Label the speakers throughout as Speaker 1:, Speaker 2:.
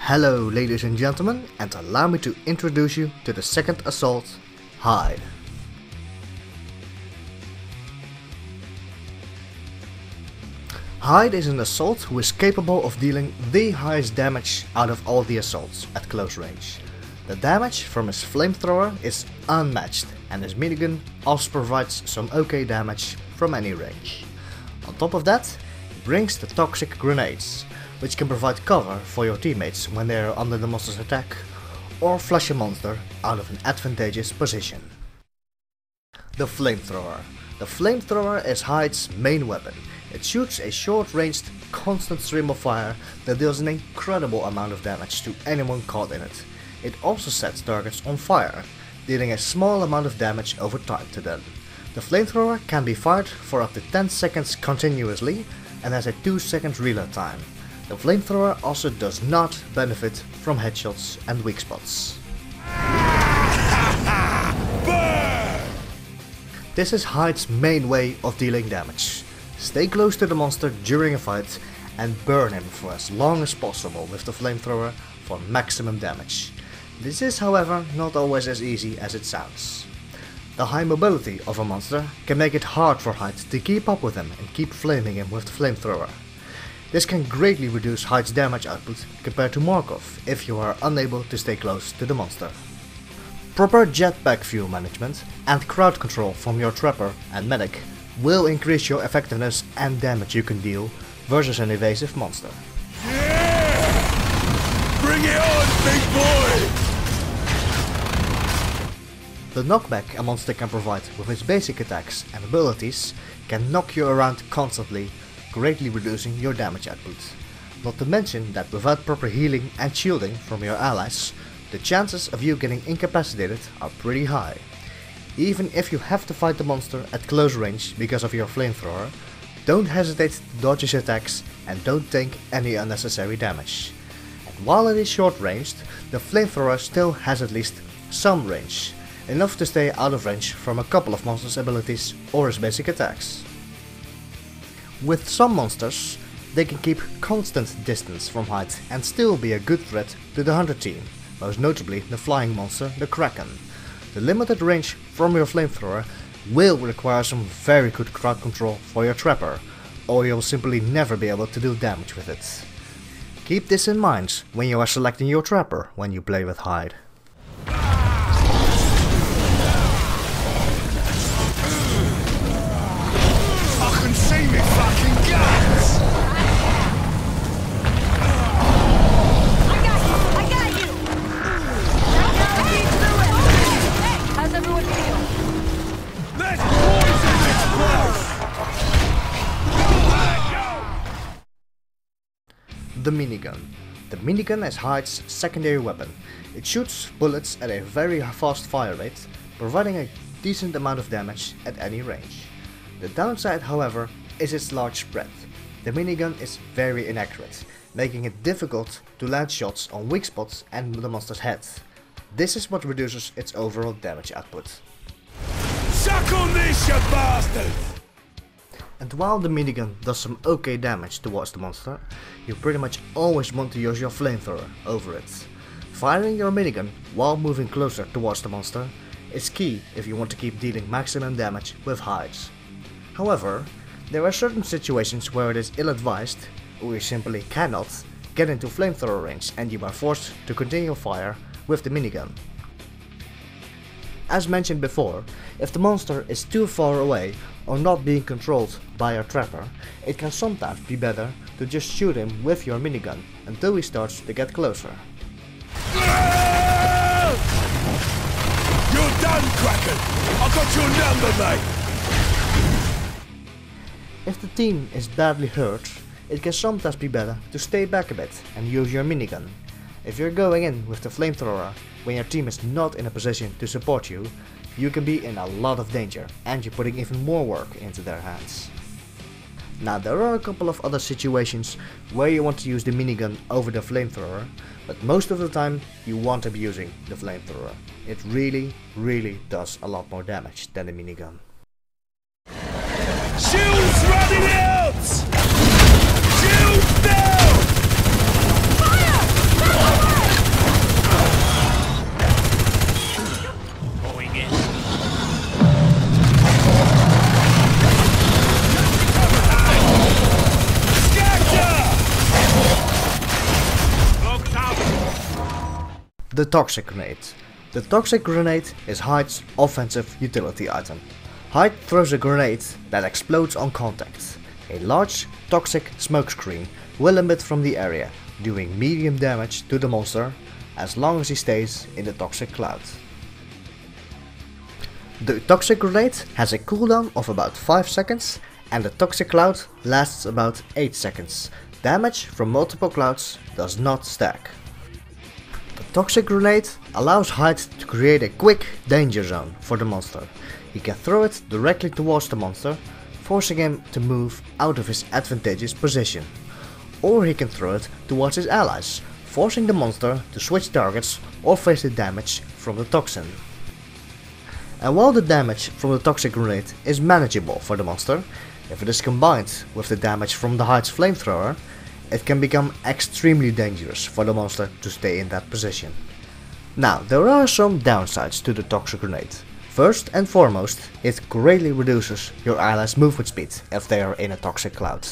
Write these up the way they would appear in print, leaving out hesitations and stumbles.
Speaker 1: Hello ladies and gentlemen, and allow me to introduce you to the second assault, Hyde. Hyde is an assault who is capable of dealing the highest damage out of all the assaults at close range. The damage from his flamethrower is unmatched, and his minigun also provides some okay damage from any range. On top of that, he brings the toxic grenades, which can provide cover for your teammates when they are under the monster's attack, or flush a monster out of an advantageous position. The flamethrower. The flamethrower is Hyde's main weapon. It shoots a short-ranged, constant stream of fire that deals an incredible amount of damage to anyone caught in it. It also sets targets on fire, dealing a small amount of damage over time to them. The flamethrower can be fired for up to 10 seconds continuously and has a 2-second reload time. The flamethrower also does not benefit from headshots and weak spots. This is Hyde's main way of dealing damage. Stay close to the monster during a fight and burn him for as long as possible with the flamethrower for maximum damage. This is, however, not always as easy as it sounds. The high mobility of a monster can make it hard for Hyde to keep up with him and keep flaming him with the flamethrower. This can greatly reduce Hyde's damage output compared to Markov if you are unable to stay close to the monster. Proper jetpack fuel management and crowd control from your trapper and medic will increase your effectiveness and damage you can deal versus an evasive monster.
Speaker 2: Yeah! Bring it on, big boy!
Speaker 1: The knockback a monster can provide with its basic attacks and abilities can knock you around constantly, greatly reducing your damage output. Not to mention that without proper healing and shielding from your allies, the chances of you getting incapacitated are pretty high. Even if you have to fight the monster at close range because of your flamethrower, don't hesitate to dodge his attacks and don't take any unnecessary damage. And while it is short ranged, the flamethrower still has at least some range, enough to stay out of range from a couple of monster's abilities or his basic attacks. With some monsters, they can keep constant distance from Hyde and still be a good threat to the hunter team, most notably the flying monster, the Kraken. The limited range from your flamethrower will require some very good crowd control for your trapper, or you'll simply never be able to do damage with it. Keep this in mind when you are selecting your trapper when you play with Hyde.
Speaker 2: See me fucking guns!
Speaker 3: I got you! Hey, how's everyone feel?
Speaker 2: Let's poison this place!
Speaker 1: The minigun. The minigun is Hyde's secondary weapon. It shoots bullets at a very fast fire rate, providing a decent amount of damage at any range. The downside, however, is its large spread. The minigun is very inaccurate, making it difficult to land shots on weak spots and the monster's head. This is what reduces its overall damage output.
Speaker 2: Suck on this, you bastard!
Speaker 1: And while the minigun does some okay damage towards the monster, you pretty much always want to use your flamethrower over it. Firing your minigun while moving closer towards the monster is key if you want to keep dealing maximum damage with Hydes. However, there are certain situations where it is ill-advised, or you simply cannot, get into flamethrower range and you are forced to continue fire with the minigun. As mentioned before, if the monster is too far away or not being controlled by your trapper, it can sometimes be better to just shoot him with your minigun until he starts to get closer.
Speaker 2: You're done, Kraken! I got your number, mate!
Speaker 1: If the team is badly hurt, it can sometimes be better to stay back a bit and use your minigun. If you're going in with the flamethrower when your team is not in a position to support you, you can be in a lot of danger and you're putting even more work into their hands. Now there are a couple of other situations where you want to use the minigun over the flamethrower, but most of the time you want to be using the flamethrower. It really does a lot more damage than the minigun.
Speaker 2: Shields running out! Shields down!
Speaker 3: Fire!
Speaker 1: the Toxic Grenade. The Toxic Grenade is Hyde's offensive utility item. Hyde throws a grenade that explodes on contact. A large toxic smokescreen will emit from the area, doing medium damage to the monster as long as he stays in the toxic cloud. The Toxic Grenade has a cooldown of about 5 seconds and the toxic cloud lasts about 8 seconds. Damage from multiple clouds does not stack. The Toxic Grenade allows Hyde to create a quick danger zone for the monster. He can throw it directly towards the monster, forcing him to move out of his advantageous position. Or he can throw it towards his allies, forcing the monster to switch targets or face the damage from the toxin. And while the damage from the Toxic Grenade is manageable for the monster, if it is combined with the damage from the Hyde's flamethrower, it can become extremely dangerous for the monster to stay in that position. Now, there are some downsides to the Toxic Grenade. First and foremost, it greatly reduces your allies' movement speed if they are in a toxic cloud.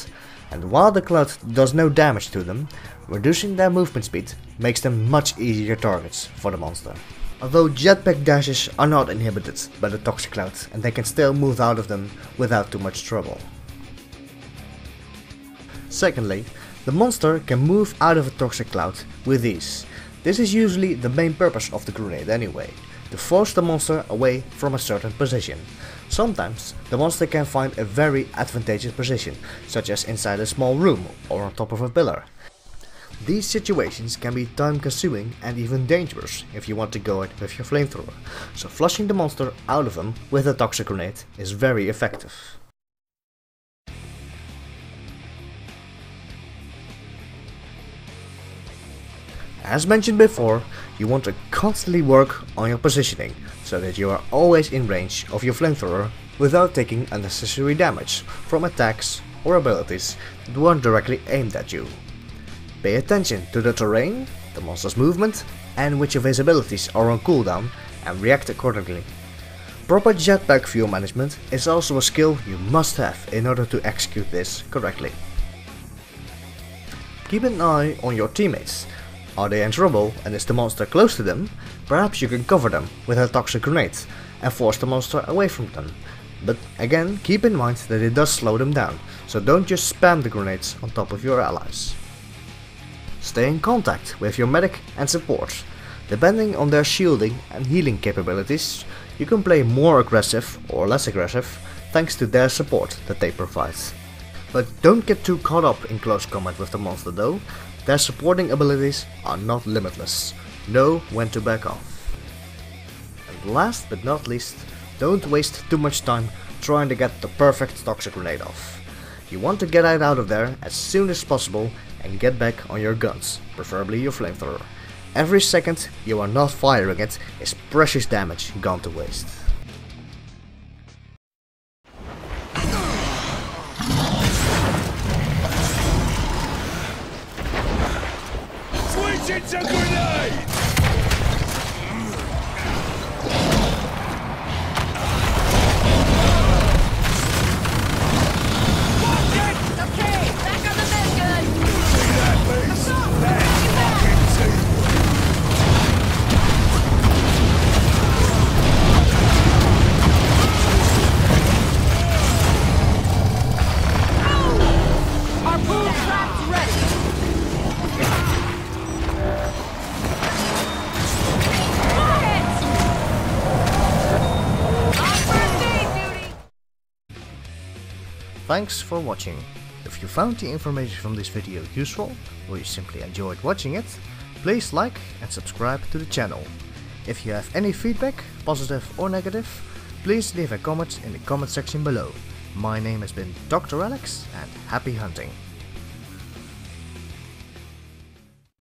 Speaker 1: And while the cloud does no damage to them, reducing their movement speed makes them much easier targets for the monster. Although jetpack dashes are not inhibited by the toxic cloud and they can still move out of them without too much trouble. Secondly, the monster can move out of a toxic cloud with ease. This is usually the main purpose of the grenade anyway, to force the monster away from a certain position. Sometimes the monster can find a very advantageous position, such as inside a small room or on top of a pillar. These situations can be time consuming and even dangerous if you want to go it with your flamethrower, so flushing the monster out of them with a Toxic Grenade is very effective. As mentioned before, you want to constantly work on your positioning, so that you are always in range of your flamethrower without taking unnecessary damage from attacks or abilities that weren't directly aimed at you. Pay attention to the terrain, the monster's movement, and which of his abilities are on cooldown, and react accordingly. Proper jetpack fuel management is also a skill you must have in order to execute this correctly. Keep an eye on your teammates. Are they in trouble and is the monster close to them? Perhaps you can cover them with a Toxic Grenade and force the monster away from them. But again, keep in mind that it does slow them down, so don't just spam the grenades on top of your allies. Stay in contact with your medic and support. Depending on their shielding and healing capabilities, you can play more aggressive or less aggressive thanks to their support that they provide. But don't get too caught up in close combat with the monster though. Their supporting abilities are not limitless. Know when to back off. And last but not least, don't waste too much time trying to get the perfect Toxic Grenade off. You want to get it out of there as soon as possible and get back on your guns, preferably your flamethrower. Every second you are not firing it is precious damage gone to waste.
Speaker 2: Switch it to grenade!
Speaker 3: Okay, back on the minigun!
Speaker 2: See that beast? That's fucking teamwork!
Speaker 3: Our boom trap's ready!
Speaker 1: Thanks for watching. If you found the information from this video useful, or you simply enjoyed watching it, please like and subscribe to the channel. If you have any feedback, positive or negative, please leave a comment in the comment section below. My name has been Dr. Alex, and happy hunting.